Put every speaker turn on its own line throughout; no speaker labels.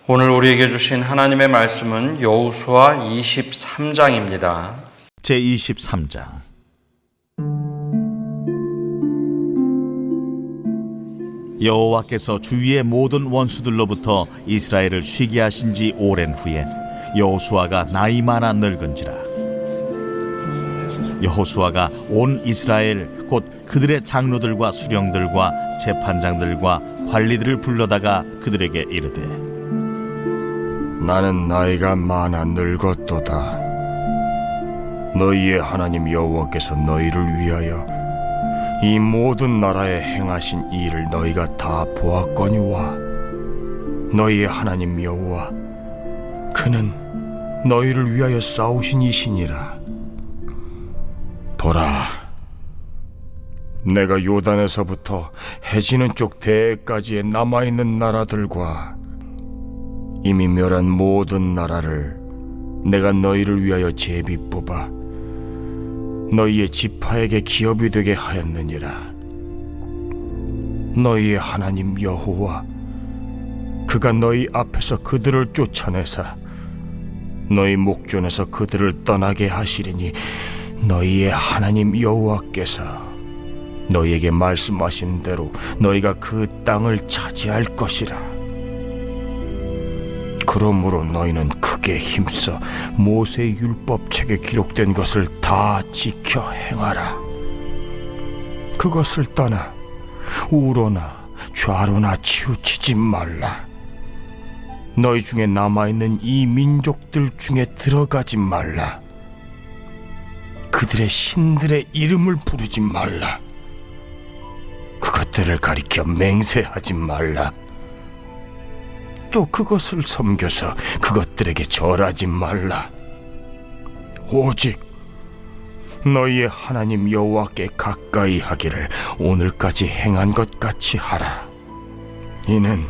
오늘 우리에게 주신 하나님의 말씀은 여호수아 23장입니다.
제23장. 여호와께서 주위의 모든 원수들로부터 이스라엘을 쉬게 하신 지 오랜 후에 여호수아가 나이 많아 늙은지라. 여호수아가 온 이스라엘 곧 그들의 장로들과 수령들과 재판장들과 관리들을 불러다가 그들에게 이르되,
나는 나이가 많아 늙었도다. 너희의 하나님 여호와께서 너희를 위하여 이 모든 나라에 행하신 이 일을 너희가 다 보았거니와 너희의 하나님 여호와 그는 너희를 위하여 싸우신 이시니라. 보라, 내가 요단에서부터 해지는 쪽 대해까지의 남아있는 나라들과 이미 멸한 모든 나라를 내가 너희를 위하여 제비 뽑아 너희의 지파에게 기업이 되게 하였느니라. 너희의 하나님 여호와 그가 너희 앞에서 그들을 쫓아내사 너희 목전에서 그들을 떠나게 하시리니 너희의 하나님 여호와께서 너희에게 말씀하신 대로 너희가 그 땅을 차지할 것이라. 그러므로 너희는 크게 힘써 모세의 율법책에 기록된 것을 다 지켜 행하라. 그것을 떠나 우로나 좌로나 치우치지 말라. 너희 중에 남아있는 이 민족들 중에 들어가지 말라. 그들의 신들의 이름을 부르지 말라. 그것들을 가리켜 맹세하지 말라. 또 그것을 섬겨서 그것들에게 절하지 말라. 오직 너희의 하나님 여호와께 가까이 하기를 오늘까지 행한 것 같이 하라. 이는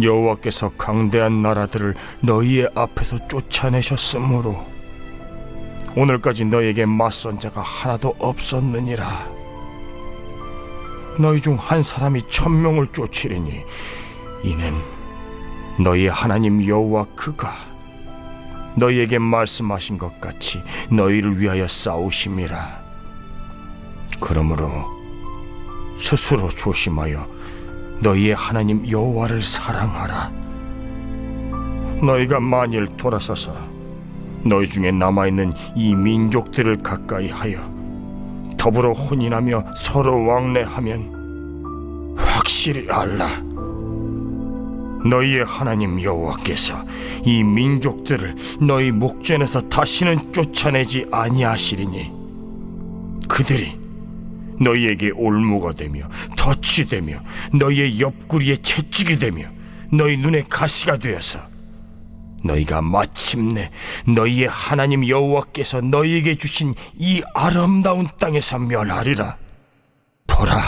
여호와께서 강대한 나라들을 너희의 앞에서 쫓아내셨으므로 오늘까지 너희에게 맞선 자가 하나도 없었느니라. 너희 중 한 사람이 1000명을 쫓으리니 이는 너희의 하나님 여호와 그가 너희에게 말씀하신 것 같이 너희를 위하여 싸우심이라. 그러므로 스스로 조심하여 너희의 하나님 여호와를 사랑하라. 너희가 만일 돌아서서 너희 중에 남아있는 이 민족들을 가까이 하여 더불어 혼인하며 서로 왕래하면 확실히 알라. 너희의 하나님 여호와께서 이 민족들을 너희 목전에서 다시는 쫓아내지 아니하시리니 그들이 너희에게 올무가 되며 덫이 되며 너희의 옆구리에 채찍이 되며 너희 눈에 가시가 되어서 너희가 마침내 너희의 하나님 여호와께서 너희에게 주신 이 아름다운 땅에서 멸하리라. 보라,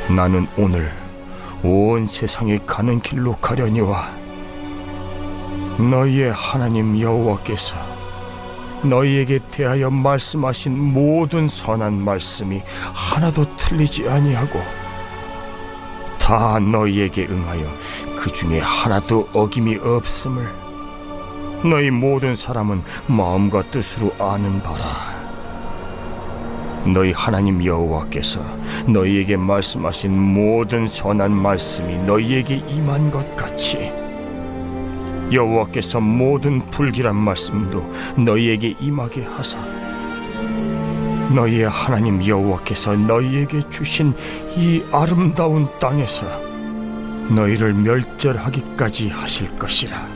나는 오늘 온 세상에 가는 길로 가려니와 너희의 하나님 여호와께서 너희에게 대하여 말씀하신 모든 선한 말씀이 하나도 틀리지 아니하고 다 너희에게 응하여 그 중에 하나도 어김이 없음을 너희 모든 사람은 마음과 뜻으로 아는 바라. 너희 하나님 여호와께서 너희에게 말씀하신 모든 선한 말씀이 너희에게 임한 것 같이 여호와께서 모든 불길한 말씀도 너희에게 임하게 하사 너희의 하나님 여호와께서 너희에게 주신 이 아름다운 땅에서 너희를 멸절하기까지 하실 것이라.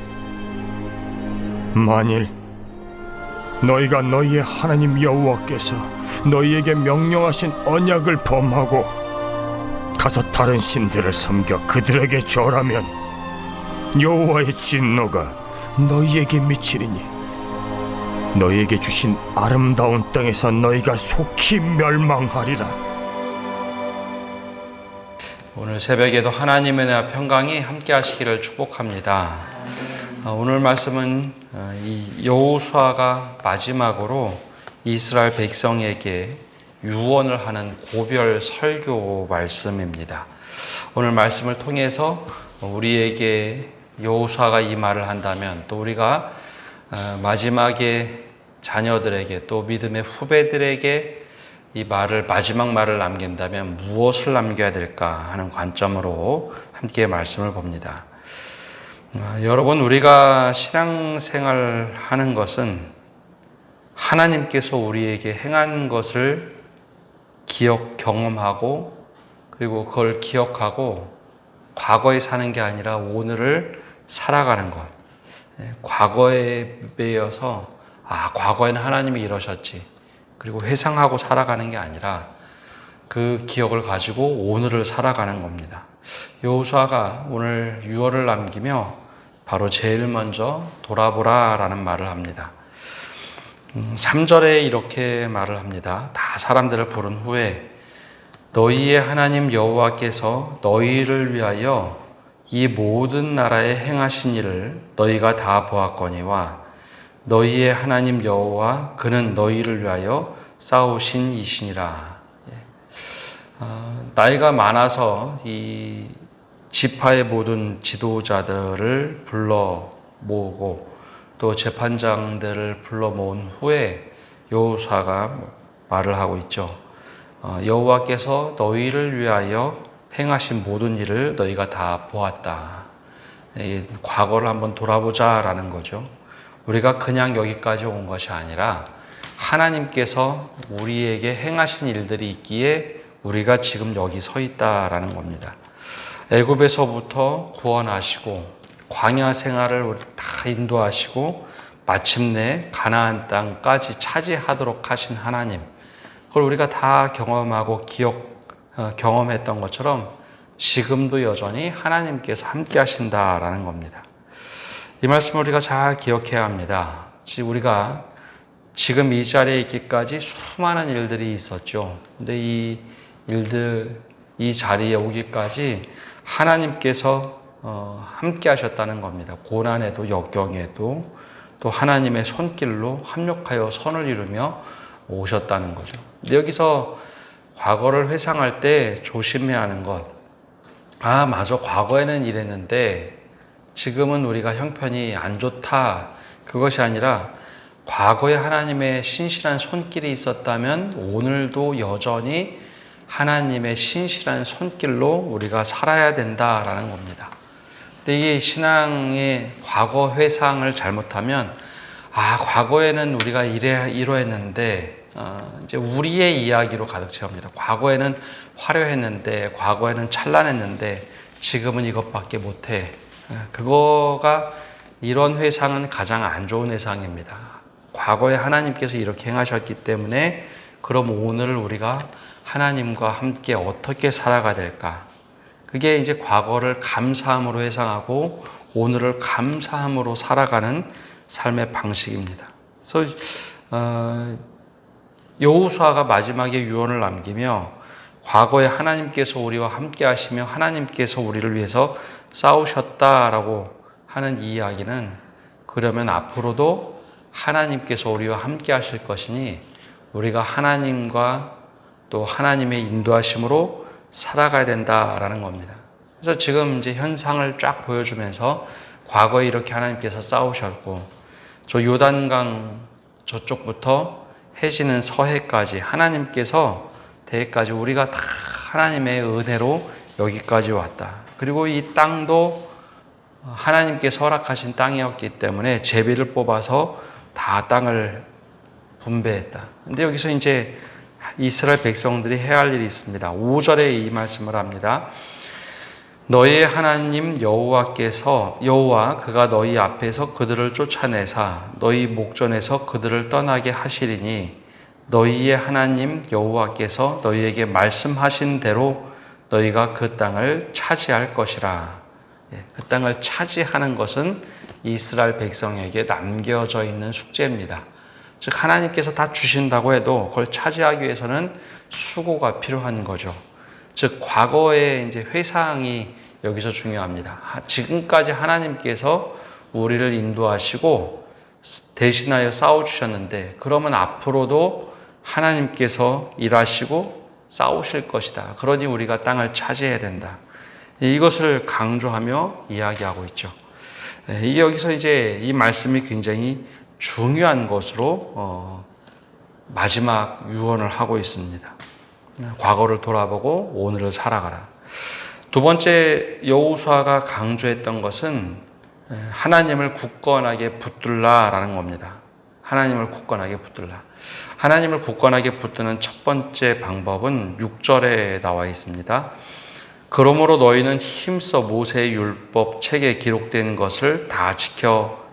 만일 너희가 너희의 하나님 여호와께서 너희에게 명령하신 언약을 범하고 가서 다른 신들을 섬겨 그들에게 절하면 여호와의 진노가 너희에게 미치리니 너희에게 주신 아름다운 땅에서 너희가 속히 멸망하리라.
오늘 새벽에도 하나님의 은혜와 평강이 함께 하시기를 축복합니다. 오늘 말씀은 이 여호수아가 마지막으로 이스라엘 백성에게 유언을 하는 고별 설교 말씀입니다. 오늘 말씀을 통해서 우리에게 여호수아가 이 말을 한다면 또 우리가 마지막에 자녀들에게 또 믿음의 후배들에게 이 말을 마지막 말을 남긴다면 무엇을 남겨야 될까 하는 관점으로 함께 말씀을 봅니다. 여러분, 우리가 신앙생활 하는 것은 하나님께서 우리에게 행한 것을 경험하고 그리고 그걸 기억하고 과거에 사는 게 아니라 오늘을 살아가는 것. 과거에 매여서 과거에는 하나님이 이러셨지. 그리고 회상하고 살아가는 게 아니라 그 기억을 가지고 오늘을 살아가는 겁니다. 여호수아가 오늘 유언을 남기며 바로 제일 먼저 돌아보라 라는 말을 합니다. 3절에 이렇게 말을 합니다. 다 사람들을 부른 후에 너희의 하나님 여호와께서 너희를 위하여 이 모든 나라에 행하신 일을 너희가 다 보았거니와 너희의 하나님 여호와 그는 너희를 위하여 싸우신 이시니라. 나이가 많아서 이 지파의 모든 지도자들을 불러 모으고 또 재판장들을 불러 모은 후에 여호수아가 말을 하고 있죠. 여호와께서 너희를 위하여 행하신 모든 일을 너희가 다 보았다. 과거를 한번 돌아보자라는 거죠. 우리가 그냥 여기까지 온 것이 아니라 하나님께서 우리에게 행하신 일들이 있기에 우리가 지금 여기 서 있다라는 겁니다. 애굽에서부터 구원하시고 광야 생활을 다 인도하시고 마침내 가나안 땅까지 차지하도록 하신 하나님, 그걸 우리가 다 경험하고 경험했던 것처럼 지금도 여전히 하나님께서 함께 하신다라는 겁니다. 이 말씀을 우리가 잘 기억해야 합니다. 우리가 지금 이 자리에 있기까지 수많은 일들이 있었죠. 근데 이 일들, 이 자리에 오기까지 하나님께서 함께 하셨다는 겁니다. 고난에도 역경에도 또 하나님의 손길로 합력하여 선을 이루며 오셨다는 거죠. 근데 여기서 과거를 회상할 때 조심해야 하는 것, 맞아, 과거에는 이랬는데 지금은 우리가 형편이 안 좋다, 그것이 아니라 과거에 하나님의 신실한 손길이 있었다면 오늘도 여전히 하나님의 신실한 손길로 우리가 살아야 된다라는 겁니다. 근데 이게 신앙의 과거 회상을 잘못하면 과거에는 우리가 이러했는데 이제 우리의 이야기로 가득 채웁니다. 과거에는 화려했는데, 과거에는 찬란했는데 지금은 이것밖에 못해. 그거가 이런 회상은 가장 안 좋은 회상입니다. 과거에 하나님께서 이렇게 행하셨기 때문에 그럼 오늘을 우리가 하나님과 함께 어떻게 살아가야 될까? 그게 이제 과거를 감사함으로 회상하고 오늘을 감사함으로 살아가는 삶의 방식입니다. 그래서 여호수아가 마지막에 유언을 남기며 과거에 하나님께서 우리와 함께 하시며 하나님께서 우리를 위해서 싸우셨다라고 하는 이 이야기는 그러면 앞으로도 하나님께서 우리와 함께 하실 것이니 우리가 하나님과 또 하나님의 인도하심으로 살아가야 된다라는 겁니다. 그래서 지금 이제 현상을 쫙 보여주면서 과거에 이렇게 하나님께서 싸우셨고 저 요단강 저쪽부터 해지는 서해까지 하나님께서 대해까지 우리가 다 하나님의 은혜로 여기까지 왔다. 그리고 이 땅도 하나님께서 허락하신 땅이었기 때문에 제비를 뽑아서 다 땅을 분배했다. 근데 여기서 이제 이스라엘 백성들이 해야 할 일이 있습니다. 5절에 이 말씀을 합니다. 너희의 하나님 여호와 그가 너희 앞에서 그들을 쫓아내사 너희 목전에서 그들을 떠나게 하시리니 너희의 하나님 여호와께서 너희에게 말씀하신 대로 너희가 그 땅을 차지할 것이라. 그 땅을 차지하는 것은 이스라엘 백성에게 남겨져 있는 숙제입니다. 즉 하나님께서 다 주신다고 해도 그걸 차지하기 위해서는 수고가 필요한 거죠. 즉 과거의 이제 회상이 여기서 중요합니다. 지금까지 하나님께서 우리를 인도하시고 대신하여 싸워주셨는데 그러면 앞으로도 하나님께서 일하시고 싸우실 것이다. 그러니 우리가 땅을 차지해야 된다. 이것을 강조하며 이야기하고 있죠. 이게 여기서 이제 이 말씀이 굉장히 중요한 것으로 마지막 유언을 하고 있습니다. 과거를 돌아보고 오늘을 살아가라. 두 번째 여호수아가 강조했던 것은 하나님을 굳건하게 붙들라라는 겁니다. 하나님을 굳건하게 붙들라. 하나님을 굳건하게 붙드는 첫 번째 방법은 6절에 나와 있습니다. 그러므로 너희는 힘써 모세의 율법 책에 기록된 것을 다 지켜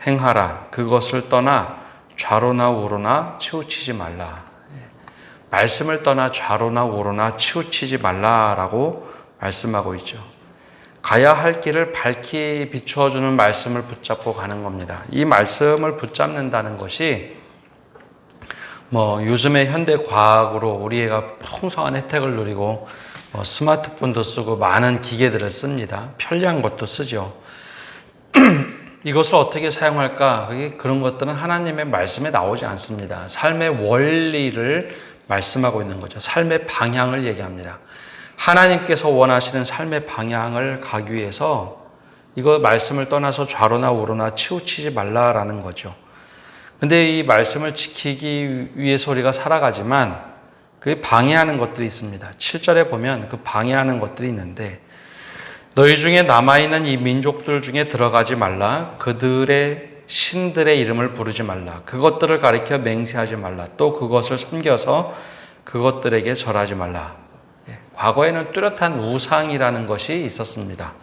행하라. 그것을 떠나 좌로나 우로나 치우치지 말라. 말씀을 떠나 좌로나 우로나 치우치지 말라라고 말씀하고 있죠. 가야 할 길을 밝히 비추어주는 말씀을 붙잡고 가는 겁니다. 이 말씀을 붙잡는다는 것이 요즘의 현대 과학으로 우리가 풍성한 혜택을 누리고 스마트폰도 쓰고 많은 기계들을 씁니다. 편리한 것도 쓰죠. 이것을 어떻게 사용할까? 그런 것들은 하나님의 말씀에 나오지 않습니다. 삶의 원리를 말씀하고 있는 거죠. 삶의 방향을 얘기합니다. 하나님께서 원하시는 삶의 방향을 가기 위해서 이거 말씀을 떠나서 좌로나 우로나 치우치지 말라라는 거죠. 근데 이 말씀을 지키기 위해서 우리가 살아가지만 그게 방해하는 것들이 있습니다. 7절에 보면 그 방해하는 것들이 있는데 너희 중에 남아있는 이 민족들 중에 들어가지 말라. 그들의 신들의 이름을 부르지 말라. 그것들을 가리켜 맹세하지 말라. 또 그것을 섬겨서 그것들에게 절하지 말라. 과거에는 뚜렷한 우상이라는 것이 있었습니다.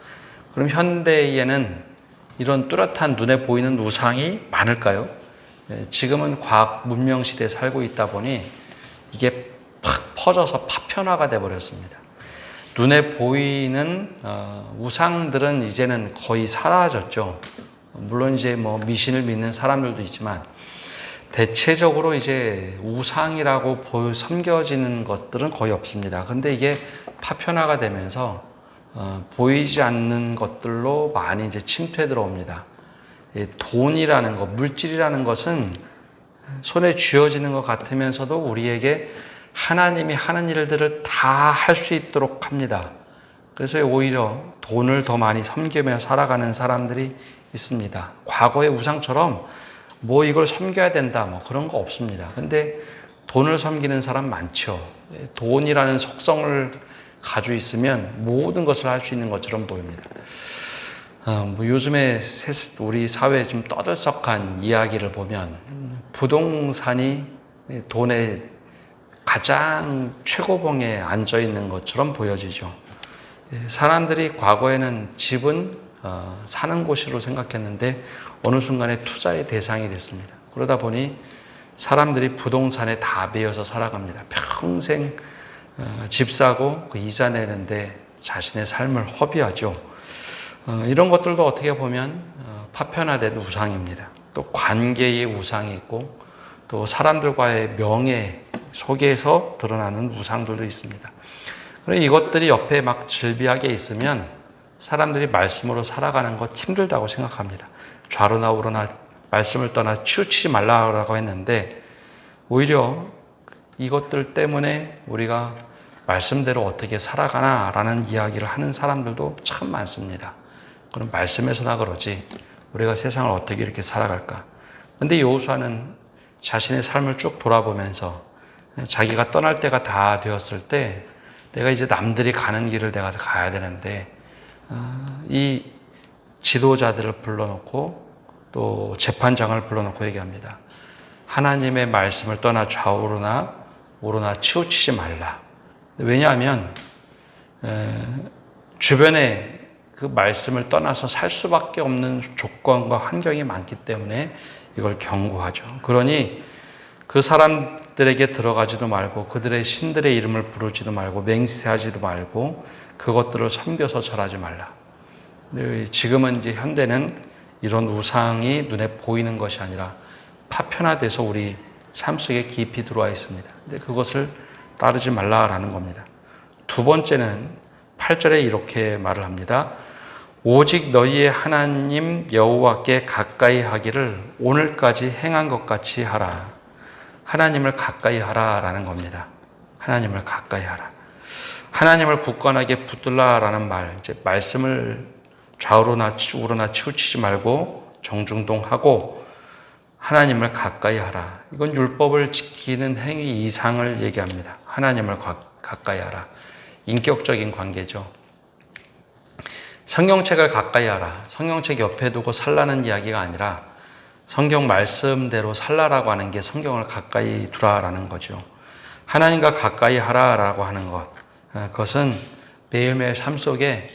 그럼 현대에는 이런 뚜렷한 눈에 보이는 우상이 많을까요? 지금은 과학 문명 시대에 살고 있다 보니 이게 팍 퍼져서 파편화가 돼버렸습니다. 눈에 보이는 우상들은 이제는 거의 사라졌죠. 물론 이제 미신을 믿는 사람들도 있지만 대체적으로 이제 우상이라고 섬겨지는 것들은 거의 없습니다. 근데 이게 파편화가 되면서 보이지 않는 것들로 많이 이제 침투해 들어옵니다. 돈이라는 것, 물질이라는 것은 손에 쥐어지는 것 같으면서도 우리에게 하나님이 하는 일들을 다 할 수 있도록 합니다. 그래서 오히려 돈을 더 많이 섬기며 살아가는 사람들이 있습니다. 과거의 우상처럼 이걸 섬겨야 된다, 그런 거 없습니다. 근데 돈을 섬기는 사람 많죠. 돈이라는 속성을 가지고 있으면 모든 것을 할 수 있는 것처럼 보입니다. 요즘에 우리 사회에 좀 떠들썩한 이야기를 보면 부동산이 돈의 가장 최고봉에 앉아 있는 것처럼 보여지죠. 사람들이 과거에는 집은 사는 곳으로 생각했는데 어느 순간에 투자의 대상이 됐습니다. 그러다 보니 사람들이 부동산에 다 매여서 살아갑니다. 평생 집 사고 그 이자 내는데 자신의 삶을 허비하죠. 이런 것들도 어떻게 보면 파편화된 우상입니다. 또 관계의 우상이 있고 또 사람들과의 명예 속에서 드러나는 우상들도 있습니다. 이것들이 옆에 막 즐비하게 있으면 사람들이 말씀으로 살아가는 것 힘들다고 생각합니다. 좌로나 우로나 말씀을 떠나 치우치지 말라고 했는데 오히려 이것들 때문에 우리가 말씀대로 어떻게 살아가나라는 이야기를 하는 사람들도 참 많습니다. 그럼 말씀에서나 그러지 우리가 세상을 어떻게 이렇게 살아갈까? 근데 여호수아는 자신의 삶을 쭉 돌아보면서 자기가 떠날 때가 다 되었을 때 내가 이제 남들이 가는 길을 내가 가야 되는데 이 지도자들을 불러놓고 또 재판장을 불러놓고 얘기합니다. 하나님의 말씀을 떠나 좌우로나 우로나 치우치지 말라. 왜냐하면 주변에 그 말씀을 떠나서 살 수밖에 없는 조건과 환경이 많기 때문에 이걸 경고하죠. 그러니 그 사람들에게 들어가지도 말고 그들의 신들의 이름을 부르지도 말고 맹세하지도 말고 그것들을 섬겨서 절하지 말라. 지금은 이제 현대는 이런 우상이 눈에 보이는 것이 아니라 파편화돼서 우리 삶 속에 깊이 들어와 있습니다. 근데 그것을 따르지 말라라는 겁니다. 두 번째는 8절에 이렇게 말을 합니다. 오직 너희의 하나님 여호와께 가까이 하기를 오늘까지 행한 것 같이 하라. 하나님을 가까이 하라라는 겁니다. 하나님을 가까이 하라. 하나님을 굳건하게 붙들라라는 말, 이제 말씀을 좌우로나 우로나 치우치지 말고 정중동하고 하나님을 가까이 하라. 이건 율법을 지키는 행위 이상을 얘기합니다. 하나님을 가까이 하라. 인격적인 관계죠. 성경책을 가까이 하라. 성경책 옆에 두고 살라는 이야기가 아니라 성경 말씀대로 살라라고 하는 게 성경을 가까이 두라라는 거죠. 하나님과 가까이 하라라고 하는 것, 그것은 매일매일 삶 속에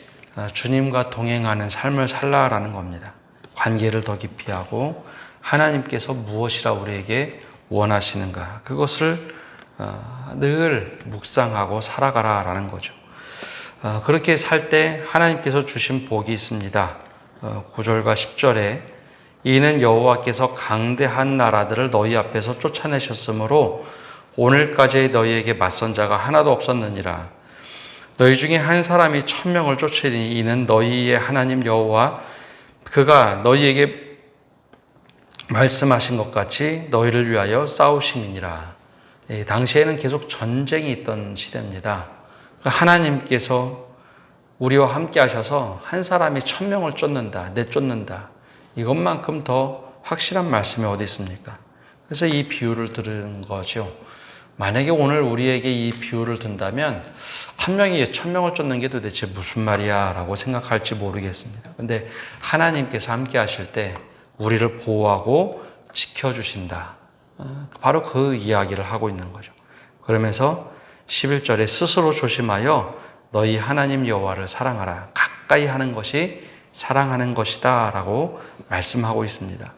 주님과 동행하는 삶을 살라라는 겁니다. 관계를 더 깊이 하고 하나님께서 무엇이라 우리에게 원하시는가, 그것을 늘 묵상하고 살아가라라는 거죠. 그렇게 살 때 하나님께서 주신 복이 있습니다. 9절과 10절에 이는 여호와께서 강대한 나라들을 너희 앞에서 쫓아내셨으므로 오늘까지 너희에게 맞선 자가 하나도 없었느니라. 너희 중에 한 사람이 1000명을 쫓으니 이는 너희의 하나님 여호와 그가 너희에게 말씀하신 것 같이 너희를 위하여 싸우심이니라. 당시에는 계속 전쟁이 있던 시대입니다. 하나님께서 우리와 함께 하셔서 한 사람이 1000명을 쫓는다, 내쫓는다. 이것만큼 더 확실한 말씀이 어디 있습니까? 그래서 이 비유를 들은 거죠. 만약에 오늘 우리에게 이 비유를 든다면 한 명이 1000명을 쫓는 게 도대체 무슨 말이야 라고 생각할지 모르겠습니다. 근데 하나님께서 함께 하실 때 우리를 보호하고 지켜주신다. 바로 그 이야기를 하고 있는 거죠. 그러면서 11절에 스스로 조심하여 너희 하나님 여호와를 사랑하라. 가까이 하는 것이 사랑하는 것이다 라고 말씀하고 있습니다.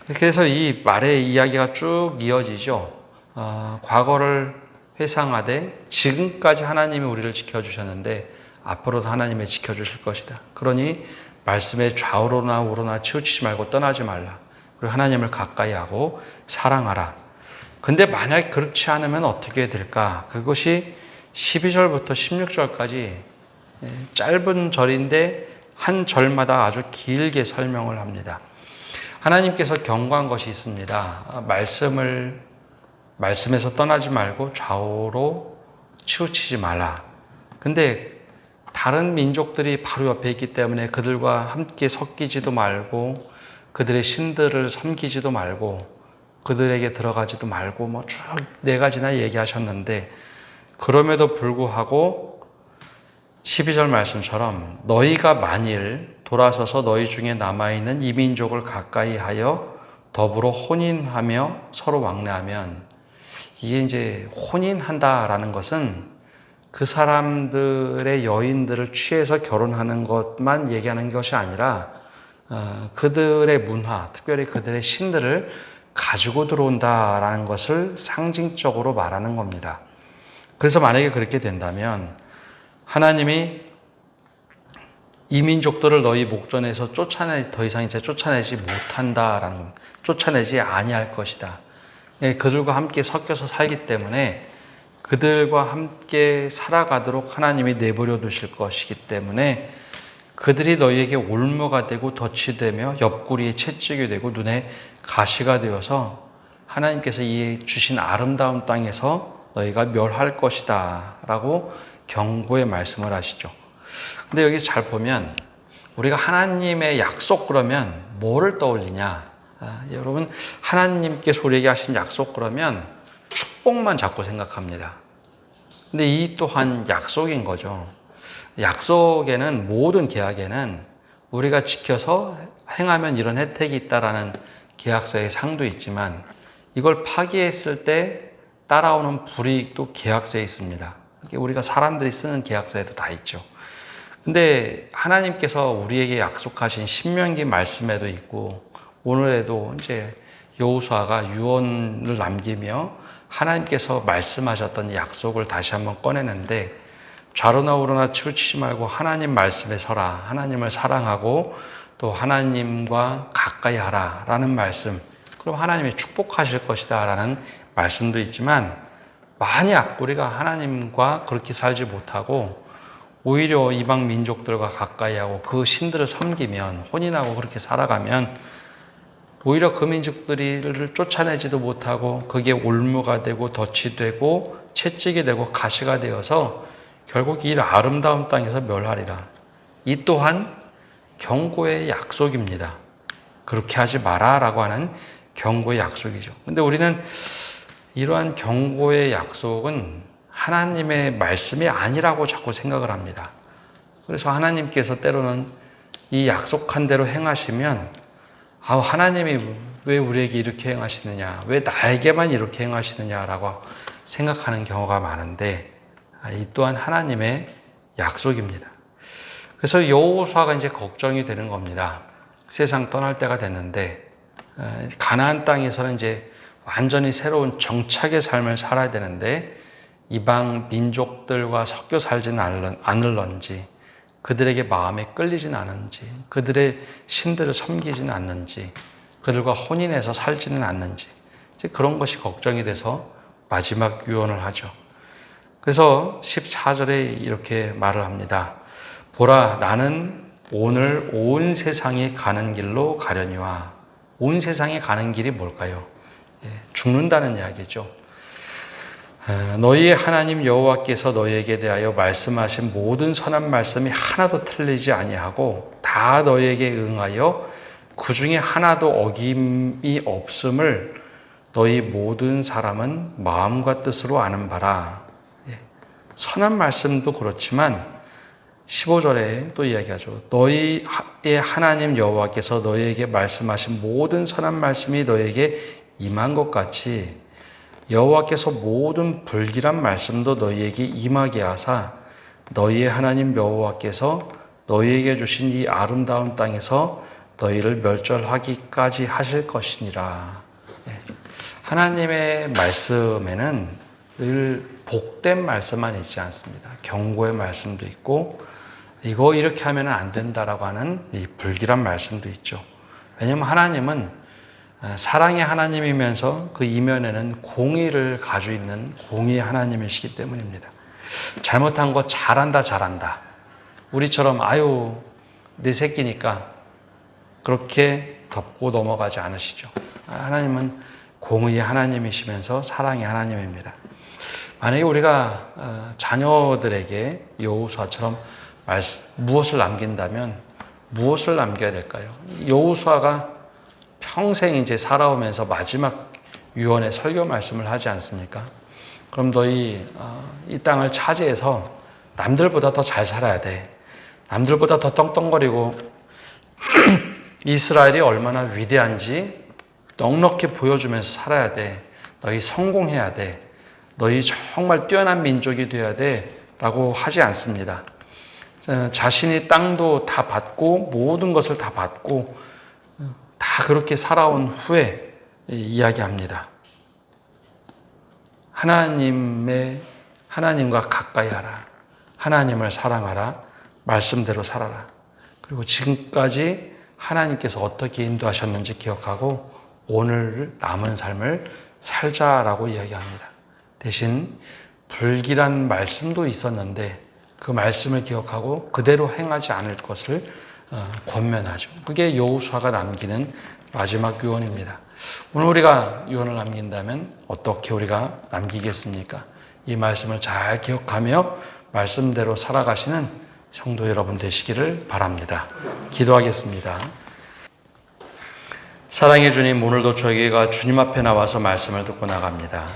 그래서 이 말의 이야기가 쭉 이어지죠. 과거를 회상하되 지금까지 하나님이 우리를 지켜주셨는데 앞으로도 하나님이 지켜주실 것이다. 그러니 말씀에 좌우로나 우로나 치우치지 말고 떠나지 말라. 그리고 하나님을 가까이 하고 사랑하라. 근데 만약 그렇지 않으면 어떻게 될까? 그것이 12절부터 16절까지 짧은 절인데 한 절마다 아주 길게 설명을 합니다. 하나님께서 경고한 것이 있습니다. 말씀에서 떠나지 말고 좌우로 치우치지 말라. 근데 다른 민족들이 바로 옆에 있기 때문에 그들과 함께 섞이지도 말고 그들의 신들을 섬기지도 말고 그들에게 들어가지도 말고 뭐 쭉 4가지나 얘기하셨는데 그럼에도 불구하고 12절 말씀처럼 너희가 만일 돌아서서 너희 중에 남아있는 이 민족을 가까이 하여 더불어 혼인하며 서로 왕래하면 이게 이제 혼인한다라는 것은 그 사람들의 여인들을 취해서 결혼하는 것만 얘기하는 것이 아니라 그들의 문화, 특별히 그들의 신들을 가지고 들어온다라는 것을 상징적으로 말하는 겁니다. 그래서 만약에 그렇게 된다면 하나님이 이 민족들을 너희 목전에서 더 이상 이제 쫓아내지 못한다라는 겁니다. 쫓아내지 아니할 것이다. 그들과 함께 섞여서 살기 때문에 그들과 함께 살아가도록 하나님이 내버려 두실 것이기 때문에 그들이 너희에게 올무가 되고 덫이 되며 옆구리에 채찍이 되고 눈에 가시가 되어서 하나님께서 이 주신 아름다운 땅에서 너희가 멸할 것이다 라고 경고의 말씀을 하시죠. 근데 여기 잘 보면 우리가 하나님의 약속 그러면 뭐를 떠올리냐? 여러분 하나님께서 우리에게 하신 약속 그러면 축복만 자꾸 생각합니다. 근데 이 또한 약속인 거죠. 약속에는 모든 계약에는 우리가 지켜서 행하면 이런 혜택이 있다라는 계약서의 상도 있지만 이걸 파기했을 때 따라오는 불이익도 계약서에 있습니다. 우리가 사람들이 쓰는 계약서에도 다 있죠. 근데 하나님께서 우리에게 약속하신 신명기 말씀에도 있고 오늘에도 이제 여호수아가 유언을 남기며 하나님께서 말씀하셨던 약속을 다시 한번 꺼내는데 좌로나 우로나 치우치지 말고 하나님 말씀에 서라. 하나님을 사랑하고 또 하나님과 가까이 하라 라는 말씀. 그럼 하나님이 축복하실 것이다 라는 말씀도 있지만 만약 우리가 하나님과 그렇게 살지 못하고 오히려 이방 민족들과 가까이 하고 그 신들을 섬기면 혼인하고 그렇게 살아가면 오히려 그 민족들을 쫓아내지도 못하고 그게 올무가 되고 덫이 되고 채찍이 되고 가시가 되어서 결국 이 아름다운 땅에서 멸하리라. 이 또한 경고의 약속입니다. 그렇게 하지 마라라고 하는 경고의 약속이죠. 근데 우리는 이러한 경고의 약속은 하나님의 말씀이 아니라고 자꾸 생각을 합니다. 그래서 하나님께서 때로는 이 약속한 대로 행하시면 하나님이 왜 우리에게 이렇게 행하시느냐, 왜 나에게만 이렇게 행하시느냐라고 생각하는 경우가 많은데 이 또한 하나님의 약속입니다. 그래서 여호수아가 이제 걱정이 되는 겁니다. 세상 떠날 때가 됐는데 가나안 땅에서는 이제 완전히 새로운 정착의 삶을 살아야 되는데 이방 민족들과 섞여 살지는 않을런지, 그들에게 마음에 끌리진 않은지, 그들의 신들을 섬기지는 않는지, 그들과 혼인해서 살지는 않는지, 이제 그런 것이 걱정이 돼서 마지막 유언을 하죠. 그래서 14절에 이렇게 말을 합니다. 보라, 나는 오늘 온 세상이 가는 길로 가려니와. 온 세상이 가는 길이 뭘까요? 죽는다는 이야기죠. 너희의 하나님 여호와께서 너희에게 대하여 말씀하신 모든 선한 말씀이 하나도 틀리지 아니하고 다 너희에게 응하여 그 중에 하나도 어김이 없음을 너희 모든 사람은 마음과 뜻으로 아는 바라. 선한 말씀도 그렇지만 15절에 또 이야기하죠. 너희의 하나님 여호와께서 너희에게 말씀하신 모든 선한 말씀이 너희에게 임한 것 같이 여호와께서 모든 불길한 말씀도 너희에게 임하게 하사 너희의 하나님 여호와께서 너희에게 주신 이 아름다운 땅에서 너희를 멸절하기까지 하실 것이니라. 하나님의 말씀에는 늘 복된 말씀만 있지 않습니다. 경고의 말씀도 있고 이거 이렇게 하면 안 된다라고 하는 이 불길한 말씀도 있죠. 왜냐하면 하나님은 사랑의 하나님이면서 그 이면에는 공의를 가지고 있는 공의의 하나님이시기 때문입니다. 잘못한 거 잘한다. 우리처럼 내 새끼니까 그렇게 덮고 넘어가지 않으시죠. 하나님은 공의의 하나님이시면서 사랑의 하나님입니다. 만약에 우리가 자녀들에게 여호수아처럼 무엇을 남긴다면 무엇을 남겨야 될까요? 여호수아가 평생 이제 살아오면서 마지막 유언의 설교 말씀을 하지 않습니까? 그럼 너희 이 땅을 차지해서 남들보다 더 잘 살아야 돼. 남들보다 더 떵떵거리고 이스라엘이 얼마나 위대한지 넉넉히 보여주면서 살아야 돼. 너희 성공해야 돼. 너희 정말 뛰어난 민족이 돼야 돼. 라고 하지 않습니다. 자신이 땅도 다 받고 모든 것을 다 받고 다 그렇게 살아온 후에 이야기합니다. 하나님과 가까이 하라. 하나님을 사랑하라. 말씀대로 살아라. 그리고 지금까지 하나님께서 어떻게 인도하셨는지 기억하고 오늘 남은 삶을 살자라고 이야기합니다. 대신 불길한 말씀도 있었는데 그 말씀을 기억하고 그대로 행하지 않을 것을 권면하죠. 그게 여호수아가 남기는 마지막 유언입니다. 오늘 우리가 유언을 남긴다면 어떻게 우리가 남기겠습니까? 이 말씀을 잘 기억하며 말씀대로 살아가시는 성도 여러분 되시기를 바랍니다. 기도하겠습니다. 사랑의 주님, 오늘도 저희가 주님 앞에 나와서 말씀을 듣고 나갑니다.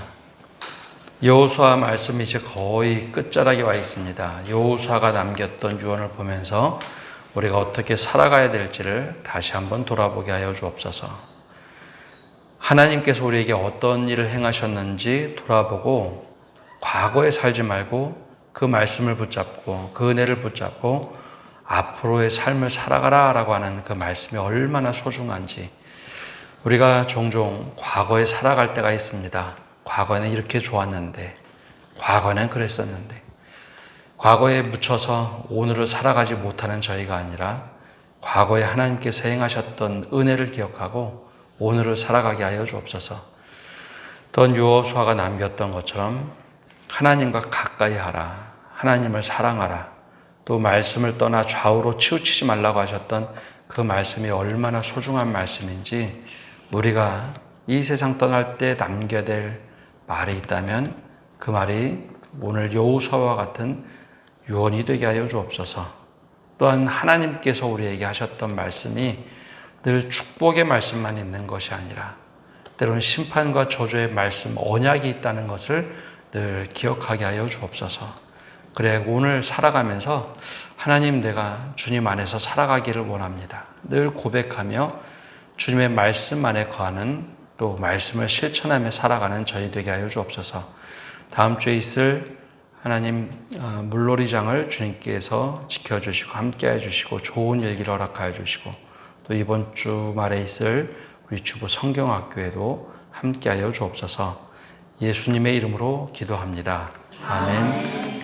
여호수아 말씀이 이제 거의 끝자락에 와 있습니다. 여호수아가 남겼던 유언을 보면서 우리가 어떻게 살아가야 될지를 다시 한번 돌아보게 하여 주옵소서. 하나님께서 우리에게 어떤 일을 행하셨는지 돌아보고 과거에 살지 말고 그 말씀을 붙잡고 그 은혜를 붙잡고 앞으로의 삶을 살아가라 라고 하는 그 말씀이 얼마나 소중한지 우리가 종종 과거에 살아갈 때가 있습니다. 과거에는 이렇게 좋았는데, 과거에는 그랬었는데, 과거에 묻혀서 오늘을 살아가지 못하는 저희가 아니라 과거에 하나님께서 행하셨던 은혜를 기억하고 오늘을 살아가게 하여 주옵소서. 또 여호수아가 남겼던 것처럼 하나님과 가까이 하라, 하나님을 사랑하라, 또 말씀을 떠나 좌우로 치우치지 말라고 하셨던 그 말씀이 얼마나 소중한 말씀인지 우리가 이 세상 떠날 때 남겨야 될 말이 있다면 그 말이 오늘 여호수아와 같은 유언이 되게 하여 주옵소서. 또한 하나님께서 우리에게 하셨던 말씀이 늘 축복의 말씀만 있는 것이 아니라 때로는 심판과 저주의 말씀, 언약이 있다는 것을 늘 기억하게 하여 주옵소서. 그래, 오늘 살아가면서 하나님, 내가 주님 안에서 살아가기를 원합니다. 늘 고백하며 주님의 말씀 안에 거하는, 또 말씀을 실천하며 살아가는 저희 되게 하여 주옵소서. 다음 주에 있을 하나님 물놀이장을 주님께서 지켜주시고 함께해 주시고 좋은 일기를 허락하여 주시고, 또 이번 주말에 있을 우리 주부 성경학교에도 함께하여 주옵소서. 예수님의 이름으로 기도합니다. 아멘.